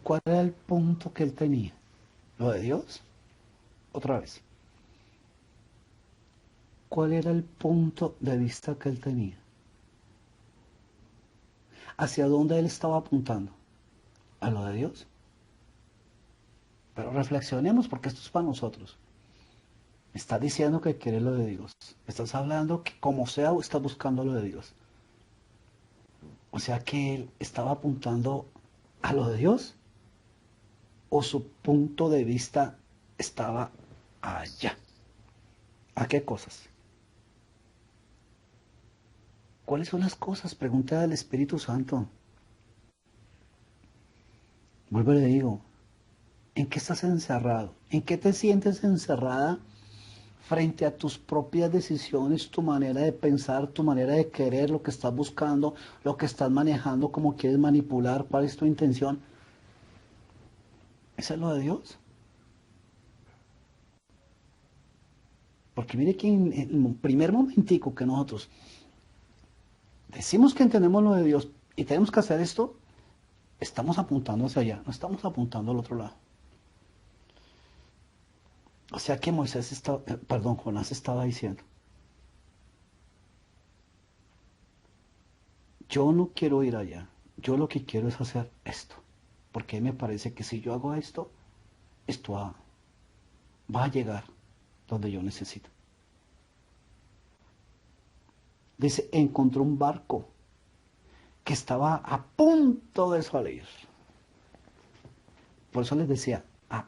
¿cuál era el punto que él tenía? ¿Lo de Dios? Otra vez. ¿Cuál era el punto de vista que él tenía? ¿Hacia dónde él estaba apuntando? ¿A lo de Dios? Pero reflexionemos porque esto es para nosotros. Está diciendo que quiere lo de Dios. Estás hablando que como sea está buscando lo de Dios. O sea que él estaba apuntando a lo de Dios o su punto de vista estaba allá. ¿A qué cosas? ¿Cuáles son las cosas? Pregunta al Espíritu Santo. Vuelvo y le digo, ¿en qué estás encerrado? ¿En qué te sientes encerrada frente a tus propias decisiones, tu manera de pensar, tu manera de querer, lo que estás buscando, lo que estás manejando, cómo quieres manipular, cuál es tu intención? ¿Eso es lo de Dios? Porque mire que en el primer momentico que nosotros decimos que entendemos lo de Dios y tenemos que hacer esto, estamos apuntando hacia allá, no estamos apuntando al otro lado. O sea que Jonás estaba diciendo, yo no quiero ir allá, yo lo que quiero es hacer esto, porque me parece que si yo hago esto, esto va a llegar donde yo necesito. Dice, encontró un barco que estaba a punto de salir. Por eso les decía, a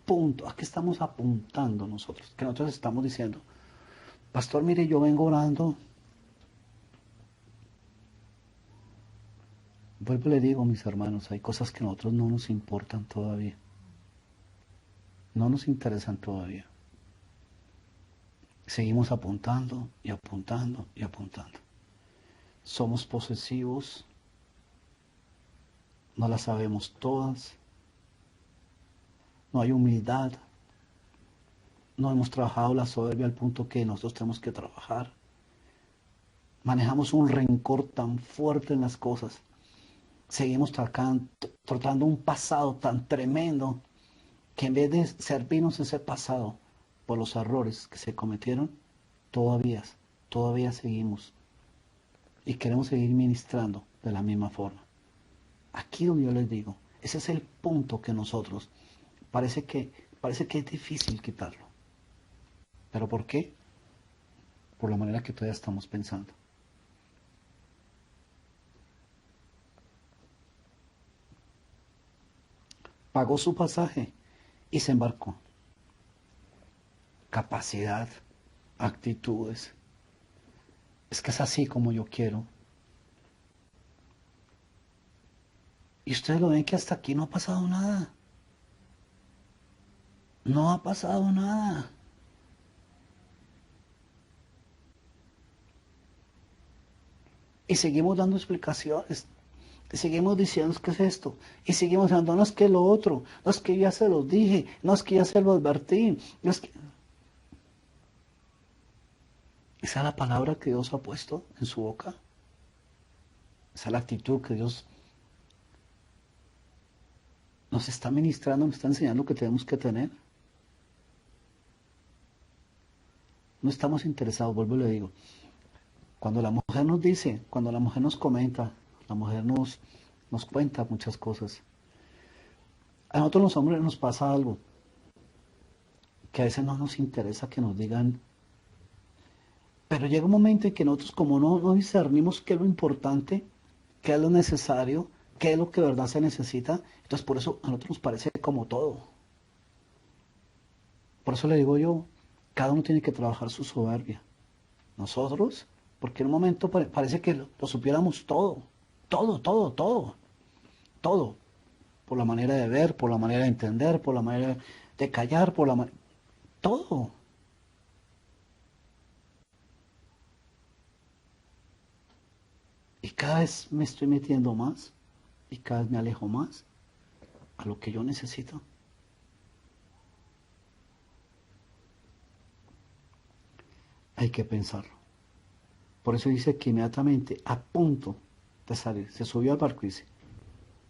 punto, ¿a qué estamos apuntando nosotros? Que nosotros estamos diciendo, pastor, mire, yo vengo orando. Vuelvo y le digo, mis hermanos, hay cosas que a nosotros no nos importan todavía. No nos interesan todavía. Seguimos apuntando y apuntando y apuntando. Somos posesivos, no las sabemos todas, no hay humildad, no hemos trabajado la soberbia al punto que nosotros tenemos que trabajar. Manejamos un rencor tan fuerte en las cosas. Seguimos tratando un pasado tan tremendo que en vez de servirnos ese pasado por los errores que se cometieron, todavía seguimos y queremos seguir ministrando de la misma forma. Aquí donde yo les digo, ese es el punto que nosotros parece que es difícil quitarlo. ¿Pero por qué? Por la manera que todavía estamos pensando. Pagó su pasaje y se embarcó. Capacidad, actitudes. Es que es así como yo quiero. Y ustedes lo ven que hasta aquí no ha pasado nada. No ha pasado nada. Y seguimos dando explicaciones. Y seguimos diciendo qué es esto. Y seguimos diciendo, no es que lo otro. No es que ya se los dije. No es que ya se los advertí. No es que... Esa es la palabra que Dios ha puesto en su boca. Esa es la actitud que Dios nos está ministrando, nos está enseñando que tenemos que tener. No estamos interesados, vuelvo y le digo. Cuando la mujer nos dice, cuando la mujer nos comenta, la mujer nos cuenta muchas cosas. A nosotros los hombres nos pasa algo. que a veces no nos interesa que nos digan, pero llega un momento en que nosotros como no discernimos qué es lo importante, qué es lo necesario, qué es lo que de verdad se necesita, entonces por eso a nosotros nos parece como todo. Por eso le digo yo, cada uno tiene que trabajar su soberbia. Nosotros, porque en un momento parece que lo supiéramos todo, todo, todo, todo, todo, por la manera de ver, por la manera de entender, por la manera de callar, por la manera, todo. Y cada vez me estoy metiendo más y cada vez me alejo más a lo que yo necesito. Hay que pensarlo. Por eso dice que inmediatamente, a punto de salir, se subió al barco y dice,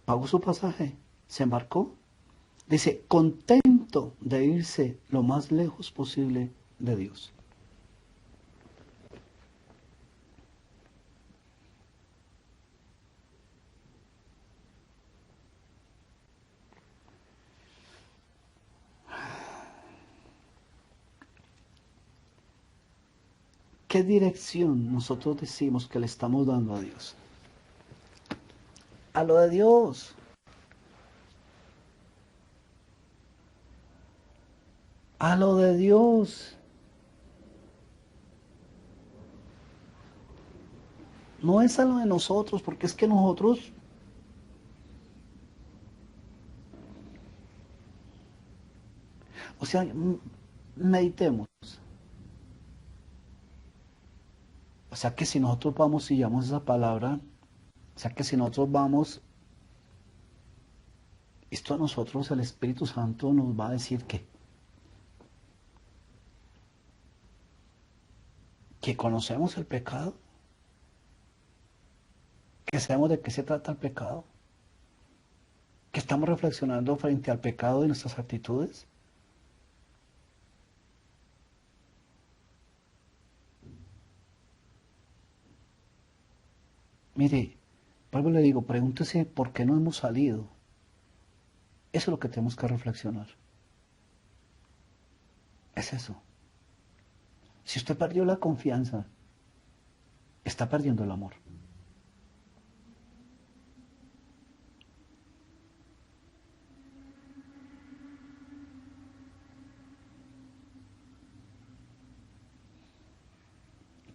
pagó su pasaje, se embarcó, dice, contento de irse lo más lejos posible de Dios. ¿Qué dirección nosotros decimos que le estamos dando a Dios? A lo de Dios. A lo de Dios. No es a lo de nosotros, porque es que nosotros, o sea, meditemos. O sea que si nosotros vamos y llamamos esa palabra, o sea que si nosotros vamos, esto a nosotros el Espíritu Santo nos va a decir que conocemos el pecado, que sabemos de qué se trata el pecado, que estamos reflexionando frente al pecado y nuestras actitudes. Mire, vuelvo y le digo, pregúntese por qué no hemos salido. Eso es lo que tenemos que reflexionar. Es eso. Si usted perdió la confianza, está perdiendo el amor.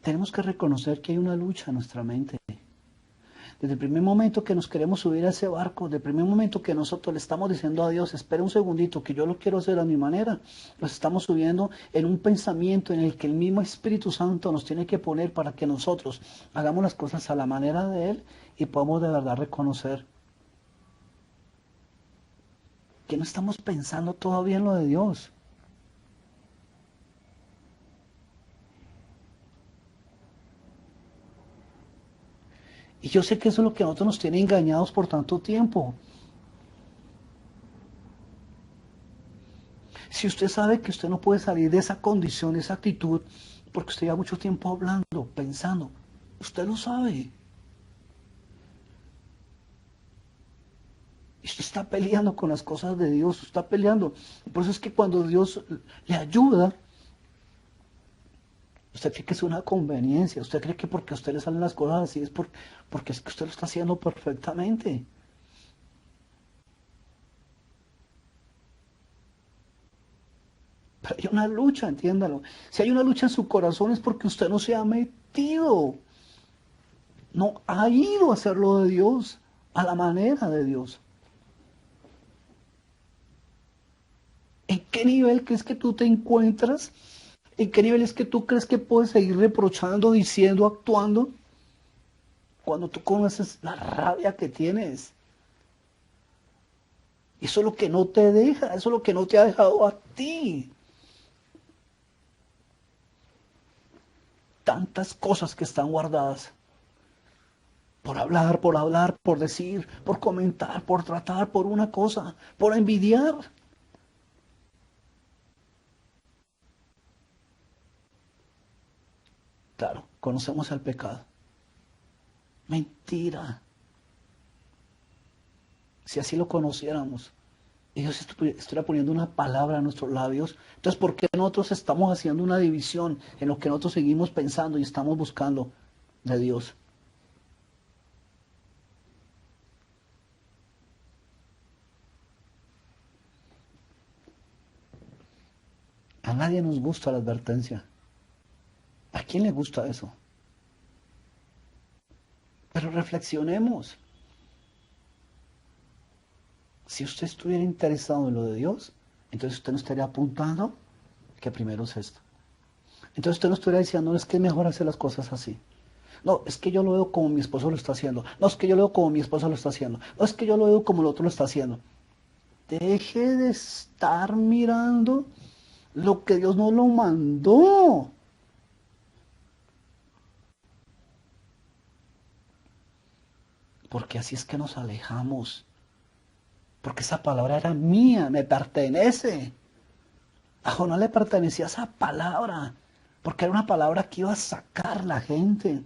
Tenemos que reconocer que hay una lucha en nuestra mente. Desde el primer momento que nos queremos subir a ese barco, desde el primer momento que nosotros le estamos diciendo a Dios, espera un segundito, que yo lo quiero hacer a mi manera, nos estamos subiendo en un pensamiento en el que el mismo Espíritu Santo nos tiene que poner para que nosotros hagamos las cosas a la manera de Él y podamos de verdad reconocer que no estamos pensando todavía en lo de Dios. Y yo sé que eso es lo que a nosotros nos tiene engañados por tanto tiempo. Si usted sabe que usted no puede salir de esa condición, de esa actitud, porque usted lleva mucho tiempo hablando, pensando, usted lo sabe. Y usted está peleando con las cosas de Dios, usted está peleando. Por eso es que cuando Dios le ayuda, usted cree que es una conveniencia, usted cree que porque a usted le salen las cosas así es porque es que usted lo está haciendo perfectamente. Pero hay una lucha, entiéndalo. Si hay una lucha en su corazón es porque usted no se ha metido, no ha ido a hacerlo de Dios, a la manera de Dios. ¿En qué nivel crees que tú te encuentras? ¿En qué nivel es que tú crees que puedes seguir reprochando, diciendo, actuando? Cuando tú conoces la rabia que tienes. Eso es lo que no te deja, eso es lo que no te ha dejado a ti. Tantas cosas que están guardadas. Por hablar, por decir, por comentar, por tratar, por una cosa, por envidiar. Claro, conocemos el pecado. Mentira. Si así lo conociéramos, Y Dios estuviera poniendo una palabra a nuestros labios. Entonces, ¿por qué nosotros estamos haciendo una división en lo que nosotros seguimos pensando y estamos buscando de Dios? A nadie nos gusta la advertencia. ¿A quién le gusta eso? Pero reflexionemos. Si usted estuviera interesado en lo de Dios, entonces usted no estaría apuntando que primero es esto. Entonces usted no estuviera diciendo, no, es que es mejor hacer las cosas así. No, es que yo lo veo como mi esposo lo está haciendo. No, es que yo lo veo como mi esposa lo está haciendo. No, es que yo lo veo como el otro lo está haciendo. Deje de estar mirando lo que Dios no lo mandó. Porque así es que nos alejamos. Porque esa palabra era mía, me pertenece. A Jonás le pertenecía esa palabra. Porque era una palabra que iba a sacar la gente.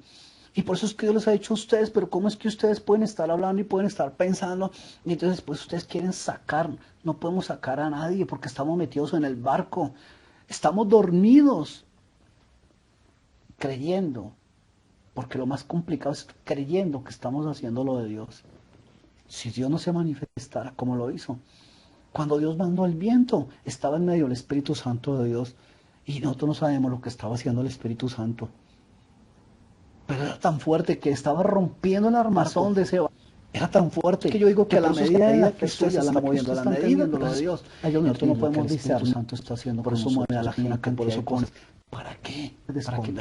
Y por eso es que Dios les ha dicho a ustedes, pero ¿cómo es que ustedes pueden estar hablando y pueden estar pensando? Y entonces pues ustedes quieren sacar. No podemos sacar a nadie porque estamos metidos en el barco. Estamos dormidos creyendo. Porque lo más complicado es creyendo que estamos haciendo lo de Dios. Si Dios no se manifestara como lo hizo. Cuando Dios mandó el viento, estaba en medio del Espíritu Santo de Dios. Y nosotros no sabemos lo que estaba haciendo el Espíritu Santo. Pero era tan fuerte que estaba rompiendo el armazón de ese barco. Era tan fuerte que yo digo que a la medida en la que usted se está moviendo, a la medida de lo de Dios, nosotros no podemos discernir. Santo está haciendo por eso mueve a la gente, por eso pone. ¿Para qué? Para que